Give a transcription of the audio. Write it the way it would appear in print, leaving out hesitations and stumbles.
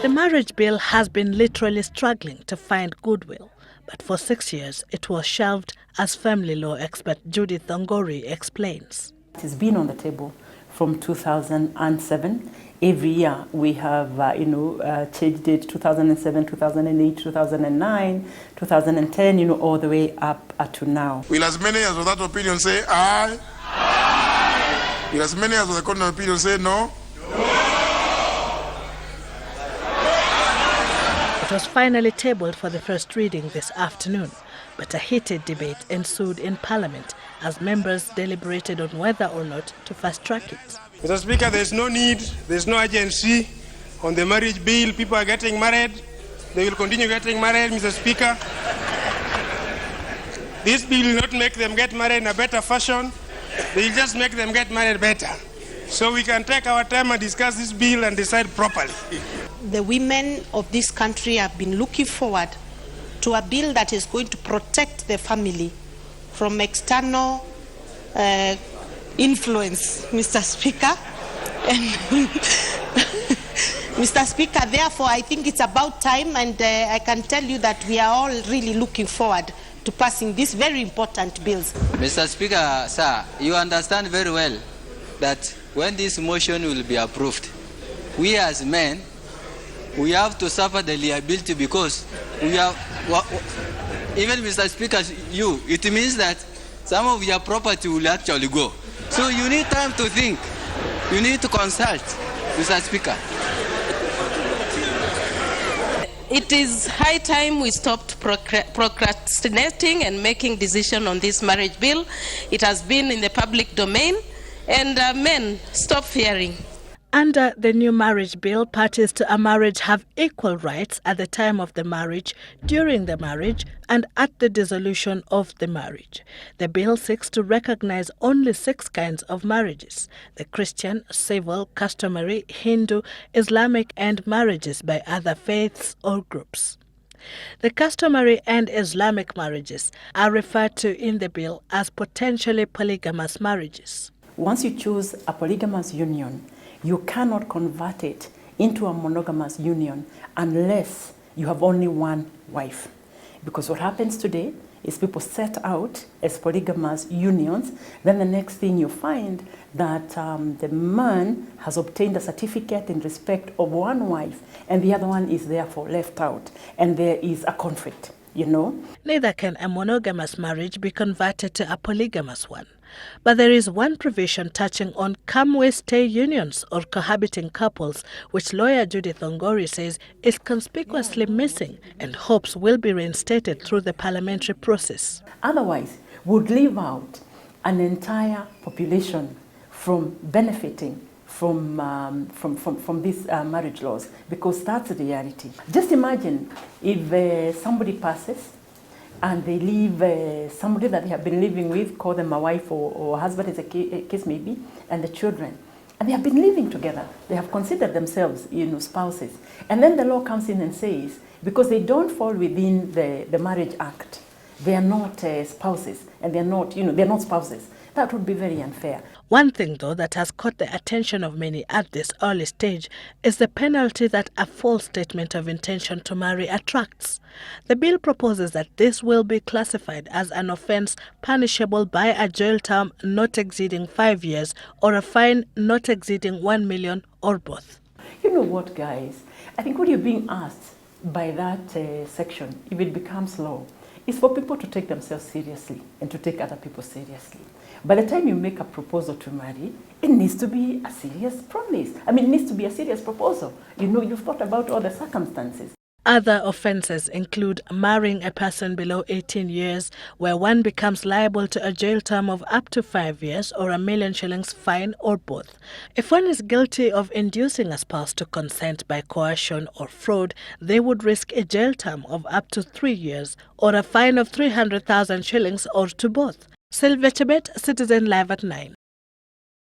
The marriage bill has been literally struggling to find goodwill, but for 6 years it was shelved, as family law expert Judy Thongori explains. It has been on the table from 2007. Every year we have, changed it, 2007, 2008, 2009, 2010, all the way up to now. Will as many as of that opinion say aye? Aye. Will as many as of the contrary opinion say no? It was finally tabled for the first reading this afternoon, but a heated debate ensued in Parliament as members deliberated on whether or not to fast-track it. Mr. Speaker, there's no need, there's no urgency on the marriage bill. People are getting married. They will continue getting married, Mr. Speaker. This bill will not make them get married in a better fashion. They will just make them get married better. So we can take our time and discuss this bill and decide properly. The women of this country have been looking forward to a bill that is going to protect the family from external influence, Mr. Speaker. And Mr. Speaker, therefore, I think it's about time, and I can tell you that we are all really looking forward to passing these very important bills. Mr. Speaker, sir, you understand very well that when this motion will be approved, we as men, we have to suffer the liability because we have, even Mr. Speaker, it means that some of your property will actually go. So you need time to think. You need to consult, Mr. Speaker. It is high time we stopped procrastinating and making decisions on this marriage bill. It has been in the public domain, and men, stop fearing. Under the new marriage bill, parties to a marriage have equal rights at the time of the marriage, during the marriage, and at the dissolution of the marriage. The bill seeks to recognize only 6 kinds of marriages: the Christian, civil, customary, Hindu, Islamic, and marriages by other faiths or groups. The customary and Islamic marriages are referred to in the bill as potentially polygamous marriages. Once you choose a polygamous union, you cannot convert it into a monogamous union unless you have only one wife. Because what happens today is people set out as polygamous unions, then the next thing you find that the man has obtained a certificate in respect of one wife and the other one is therefore left out, and there is a conflict, Neither can a monogamous marriage be converted to a polygamous one. But there is one provision touching on stay unions or cohabiting couples, which lawyer Judy Thongori says is conspicuously missing and hopes will be reinstated through the parliamentary process. Otherwise, would leave out an entire population from benefiting from these marriage laws, because that's the reality. Just imagine if somebody passes and they leave somebody that they have been living with, call them a wife or husband, as a case may be, and the children. And they have been living together. They have considered themselves, spouses. And then the law comes in and says, because they don't fall within the Marriage Act, they are not spouses, and they're not spouses. That would be very unfair. One thing, though, that has caught the attention of many at this early stage is the penalty that a false statement of intention to marry attracts. The bill proposes that this will be classified as an offence punishable by a jail term not exceeding 5 years or a fine not exceeding 1 million or both. You know what, guys? I think what you're being asked by that section, if it becomes law, is for people to take themselves seriously and to take other people seriously. By the time you make a proposal to marry, it needs to be a serious promise. It needs to be a serious proposal. You've thought about all the circumstances. Other offences include marrying a person below 18 years, where one becomes liable to a jail term of up to 5 years or ₦1 million fine or both. If one is guilty of inducing a spouse to consent by coercion or fraud, they would risk a jail term of up to 3 years or a fine of 300,000 shillings or to both. Sylvia Chebet, Citizen Live at 9.